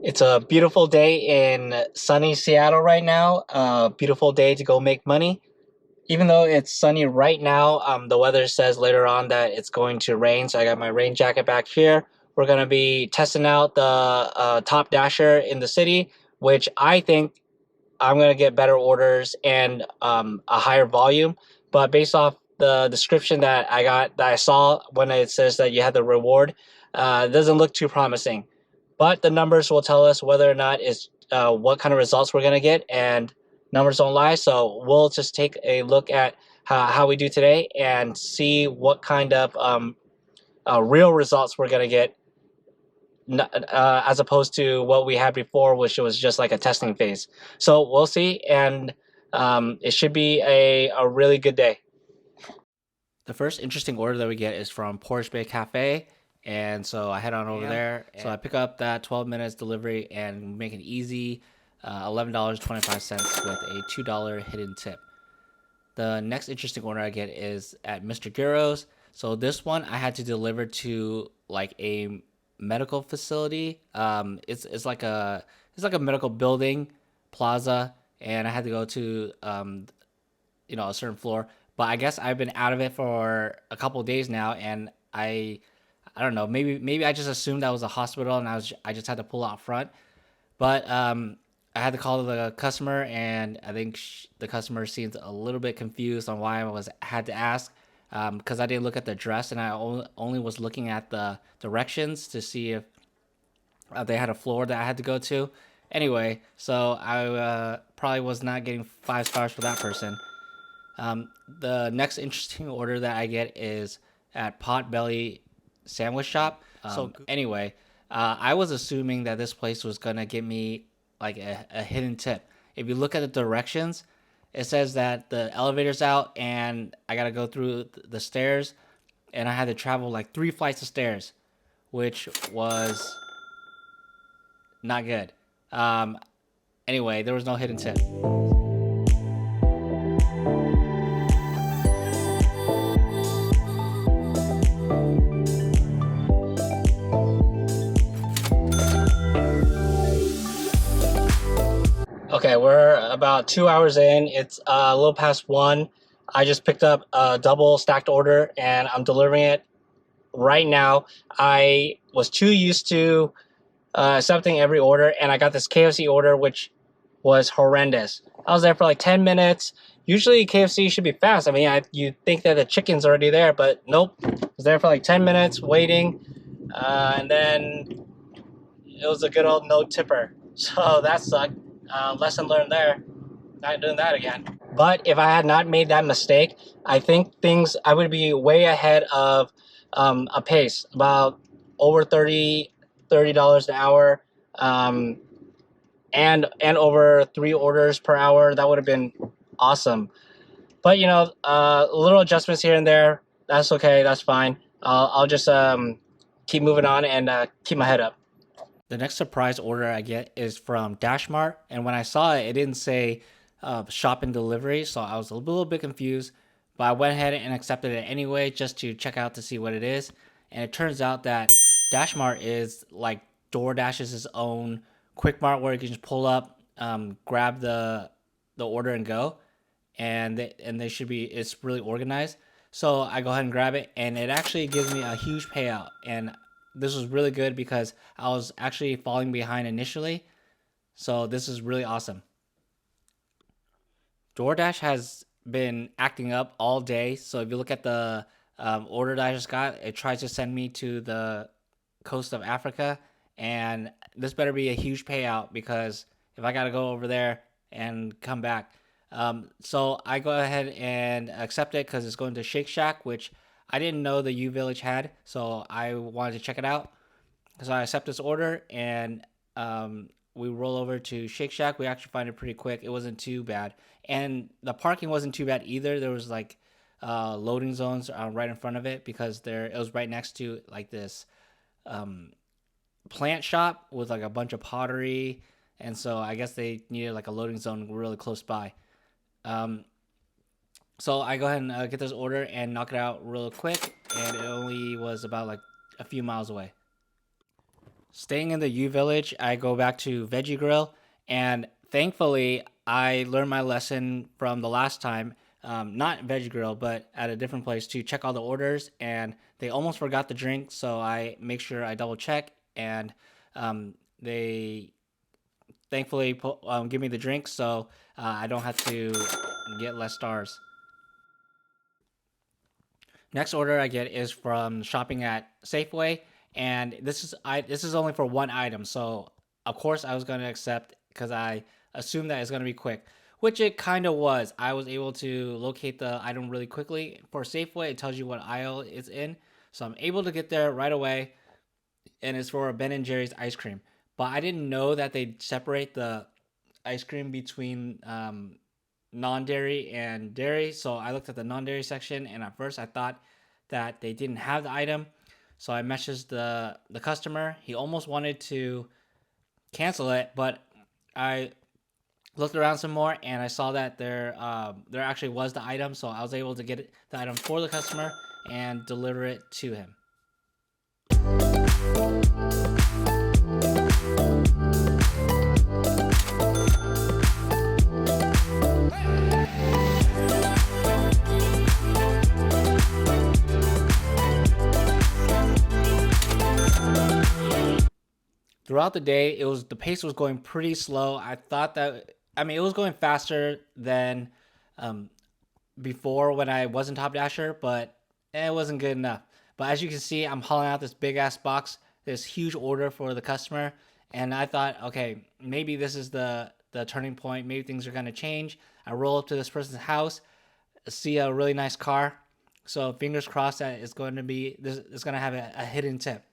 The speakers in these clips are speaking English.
It's a beautiful day in sunny Seattle right now. Beautiful day to go make money. Even though it's sunny right now, the weather says later on that it's going to rain. So I got my rain jacket back here. We're gonna be testing out the top dasher in the city, which I think I'm gonna get better orders and a higher volume. But based off the description that I saw when it says that you had the reward, it doesn't look too promising. But the numbers will tell us whether or not it's what kind of results we're gonna get, and numbers don't lie. So we'll just take a look at how we do today and see what kind of real results we're gonna get, as opposed to what we had before, which was just like a testing phase. So we'll see, and it should be a really good day. The first interesting order that we get is from Porsche Bay Cafe. And so I head on over there. So I pick up that 12 minutes delivery and make it easy, $11.25 with a $2 hidden tip. The next interesting order I get is at Mr. Guro's. So this one I had to deliver to like a medical facility. It's like a medical building plaza, and I had to go to a certain floor. But I guess I've been out of it for a couple of days now, and I don't know. Maybe I just assumed that was a hospital, and I just had to pull out front. But I had to call the customer, and I think the customer seemed a little bit confused on why I had to ask, because I didn't look at the address, and I only was looking at the directions to see if they had a floor that I had to go to. Anyway, so I probably was not getting 5 stars for that person. The next interesting order that I get is at Potbelly Sandwich Shop. Anyway, I was assuming that this place was gonna give me like a hidden tip. If you look at the directions, it says that the elevator's out and I gotta go through the stairs, and I had to travel like 3 flights of stairs, which was not good. Um, anyway, there was no hidden tip. Okay, we're about 2 hours in. It's a little past one. I just picked up a double stacked order and I'm delivering it right now. I was too used to accepting every order, and I got this KFC order, which was horrendous. I was there for like 10 minutes. Usually KFC should be fast. I mean, you think that the chicken's already there, but nope. I was there for like 10 minutes waiting, and then it was a good old no tipper. So that sucked. Lesson learned there. Not doing that again. But if I had not made that mistake, I think I would be way ahead of a pace, about over $30 an hour, um, and over 3 orders per hour. That would have been awesome. But little adjustments here and there. That's okay. That's fine. I'll just keep moving on and keep my head up. The next surprise order I get is from Dashmart, and when I saw it, it didn't say shop and delivery, so I was a little bit confused. But I went ahead and accepted it anyway, just to check out to see what it is. And it turns out that Dashmart is like Doordash's own quick mart where you can just pull up, grab the order and go, and they should be it's really organized. So I go ahead and grab it, and it actually gives me a huge payout. And this was really good because I was actually falling behind initially. So this is really awesome. DoorDash has been acting up all day. So if you look at the order that I just got, it tries to send me to the coast of Africa, and this better be a huge payout because if I gotta go over there and come back, so I go ahead and accept it because it's going to Shake Shack, which I didn't know the U Village had, so I wanted to check it out. So I accept this order, and we roll over to Shake Shack. We actually find it pretty quick. It wasn't too bad, and the parking wasn't too bad either. There was like loading zones right in front of it because it was right next to like this um, plant shop with like a bunch of pottery, and so I guess they needed like a loading zone really close by. Um, so I go ahead and get this order and knock it out real quick, and it only was about like a few miles away. Staying in the U Village, I go back to Veggie Grill, and thankfully, I learned my lesson from the last time. Not Veggie Grill, but at a different place to check all the orders, and they almost forgot the drink, so I make sure I double check, and they thankfully give me the drink, so I don't have to get less stars. Next order I get is from shopping at Safeway, and this is only for one item. So of course I was going to accept because I assumed that it's going to be quick, which it kind of was. I was able to locate the item really quickly. For Safeway, it tells you what aisle it's in, so I'm able to get there right away, and it's for Ben and Jerry's ice cream. But I didn't know that they separate the ice cream between non-dairy and dairy. So I looked at the non-dairy section, and at first I thought that they didn't have the item. So I messaged the customer. He almost wanted to cancel it, but I looked around some more and I saw that there actually was the item. So I was able to get the item for the customer and deliver it to him. Throughout the day, the pace was going pretty slow. I thought that it was going faster than um, before when I wasn't Top Dasher, but it wasn't good enough. But as you can see, I'm hauling out this big ass box, this huge order for the customer, and I thought, okay, maybe this is the turning point. Maybe things are gonna change. I roll up to this person's house, see a really nice car, so fingers crossed that it's gonna have a hidden tip,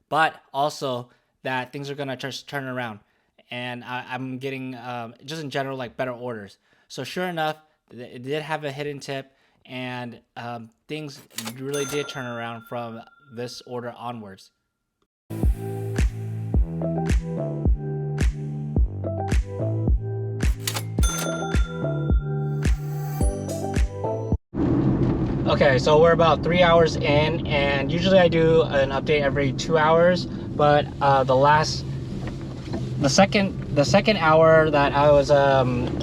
but also that things are gonna just turn around, and I'm getting just in general like better orders. So sure enough, it did have a hidden tip, and things really did turn around from this order onwards. Okay, so we're about 3 hours in, and usually I do an update every 2 hours. But the second hour that I was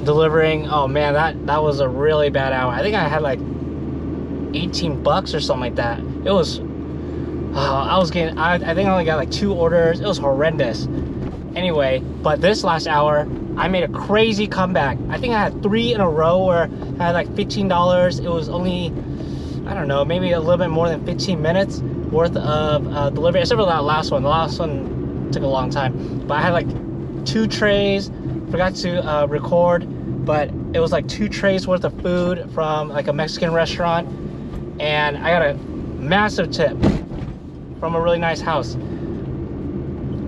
delivering, oh man, that was a really bad hour. I think I had like $18 or something like that. It was, I think I only got like 2 orders. It was horrendous. Anyway, but this last hour, I made a crazy comeback. I think I had 3 in a row where I had like $15. It was only, I don't know, maybe a little bit more than 15 minutes worth of delivery, except for that last one. The last one took a long time, but I had like 2 trays. Forgot to record, but it was like 2 trays worth of food from like a Mexican restaurant, and I got a massive tip from a really nice house.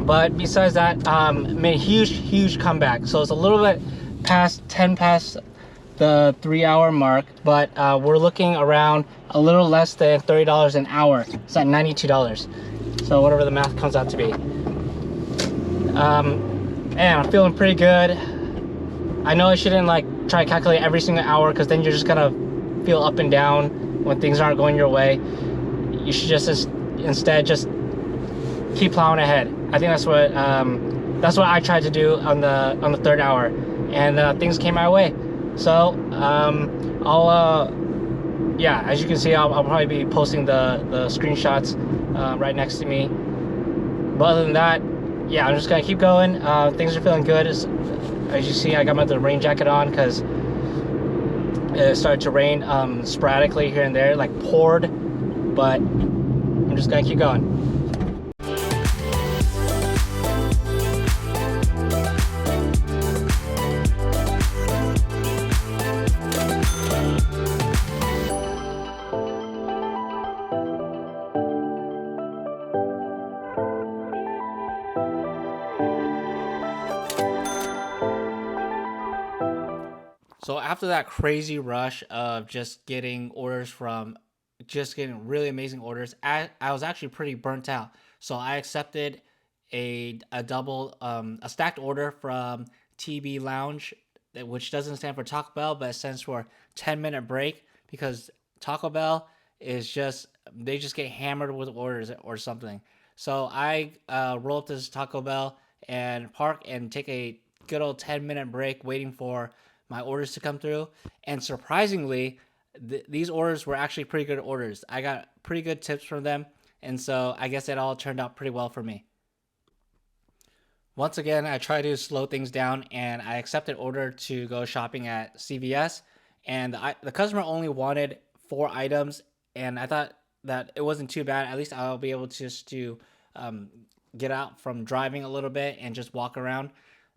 But besides that, made a huge comeback. So it's a little bit past 10 past the 3 hour mark, but we're looking around a little less than $30 an hour. It's at $92, so whatever the math comes out to be. And I'm feeling pretty good. I know I shouldn't like try to calculate every single hour, because then you're just gonna feel up and down when things aren't going your way. You should just instead just keep plowing ahead. I think that's what I tried to do on the 3rd hour, and things came my way. So yeah, as you can see, I'll probably be posting the screenshots right next to me. But other than that, yeah, I'm just gonna keep going. Things are feeling good. As you see, I got the rain jacket on because it started to rain sporadically here and there, like poured. But I'm just gonna keep going. So after that crazy rush of just getting really amazing orders, I was actually pretty burnt out. So I accepted a double a stacked order from TB Lounge, which doesn't stand for Taco Bell, but it stands for 10-minute break, because Taco Bell is just, they just get hammered with orders or something. So I roll up to this Taco Bell and park and take a good old 10-minute break waiting for my orders to come through. And surprisingly, these orders were actually pretty good orders. I got pretty good tips from them. And so I guess it all turned out pretty well for me. Once again, I try to slow things down and I accepted order to go shopping at CVS. And the customer only wanted 4 items. And I thought that it wasn't too bad. At least I'll be able to um, get out from driving a little bit and just walk around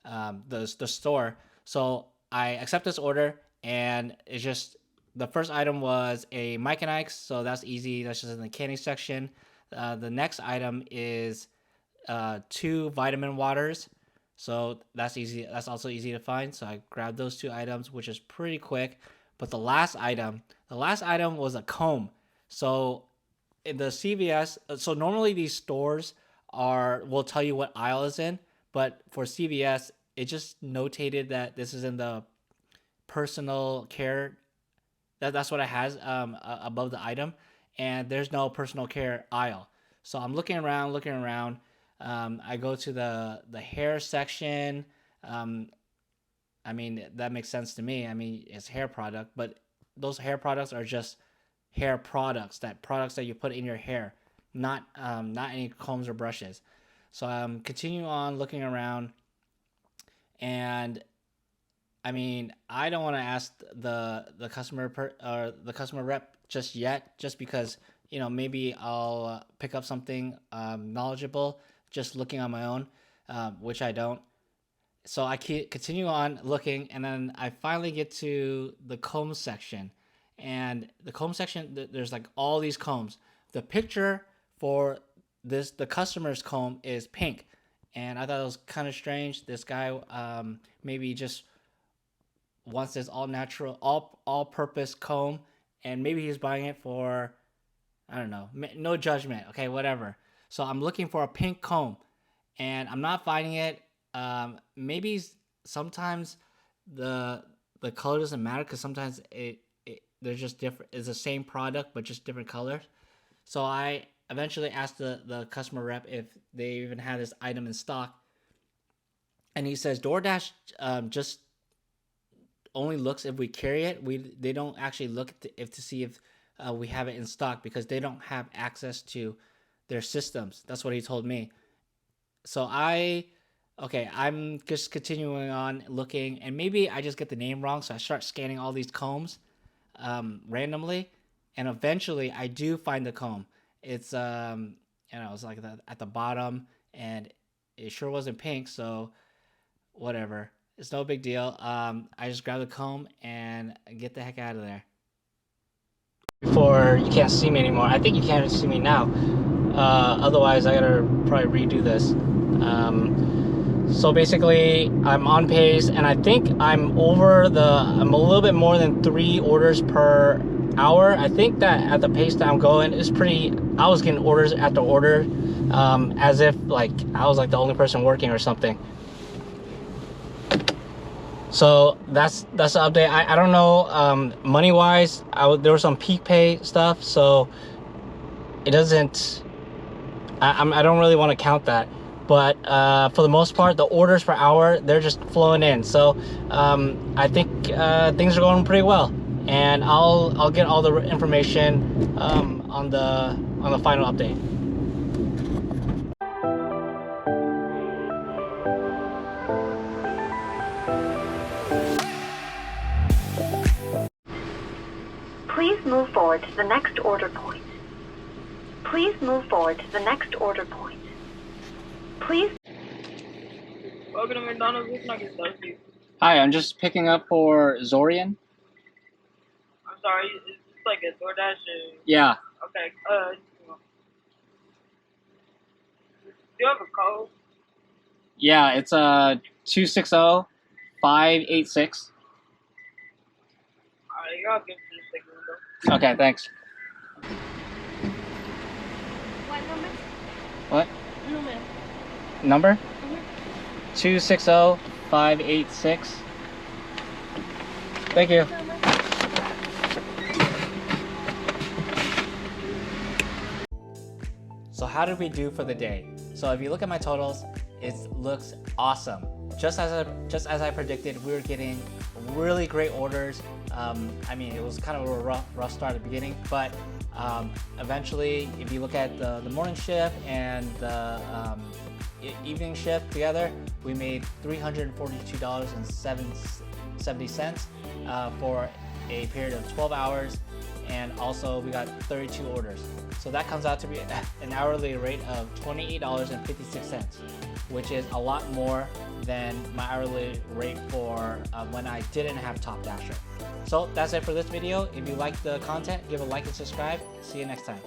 the store. So I accept this order and it's just the first item was a Mike and Ike's. So that's easy. That's just in the candy section. The next item is 2 vitamin waters. So that's easy. That's also easy to find. So I grabbed those 2 items, which is pretty quick. But the last item was a comb. So in the CVS, so normally these stores will tell you what aisle is in, but for CVS, it just notated that this is in the personal care. That's what it has above the item, and there's no personal care aisle. So I'm looking around, looking around. I go to the hair section. Um, I mean, that makes sense to me. I mean, it's hair product, but those hair products are just hair products, that products that you put in your hair, not any combs or brushes. So I'm continuing on looking around, and I mean, I don't want to ask the or the customer rep just yet, just because maybe I'll pick up something knowledgeable just looking on my own, which I don't. So I continue on looking, and then I finally get to the comb section. And the comb section, there's like all these combs. The picture for the customer's comb is pink, and I thought it was kind of strange. This guy maybe just wants this all natural, all purpose comb, and maybe he's buying it for, I don't know, no judgment. Okay, whatever. So I'm looking for a pink comb, and I'm not finding it. Maybe sometimes the color doesn't matter because sometimes they're just different. It's the same product but just different colors. So I eventually asked the customer rep if they even had this item in stock, and he says DoorDash just only looks if we carry it. They don't actually look to see if we have it in stock because they don't have access to their systems. That's what he told me. So I'm just continuing on looking, and maybe I just get the name wrong. So I start scanning all these combs randomly, and eventually I do find the comb. It's it's like at the bottom, and it sure wasn't pink. So whatever, it's no big deal. I just grab the comb and get the heck out of there. Before you can't see me anymore. I think you can't see me now. Otherwise, I gotta probably redo this. So basically, I'm on pace, and I think I'm a little bit more than 3 orders per hour. I think that at the pace that I'm going is I was getting orders after order, as if like I was like the only person working or something. So that's the update. I don't know, money wise, there was some peak pay stuff, so it doesn't. I don't really want to count that, but for the most part, the orders per hour, they're just flowing in. So I think things are going pretty well, and I'll get all the information on the final update. Please move forward to the next order point. Please move forward to the next order point. Please. Welcome to McDonald's. What can I get started for you? Hi, I'm just picking up for Zorian. I'm sorry, is this like a DoorDash or... Yeah. Okay, do you have a code? Yeah, it's 260-586. Alright, y'all give me just a second window. Okay, thanks. What number? What? Number. Number? 260-586. Thank you. So how did we do for the day? So if you look at my totals, it looks awesome. Just as I predicted, we were getting really great orders. I mean, it was kind of a rough start at the beginning, but eventually, if you look at the morning shift and the evening shift together, we made $342.70 for a period of 12 hours, and also we got 32 orders. So that comes out to be an hourly rate of $28.56, which is a lot more than my hourly rate for when I didn't have Top Dasher. So that's it for this video. If you like the content, give a like and subscribe. See you next time.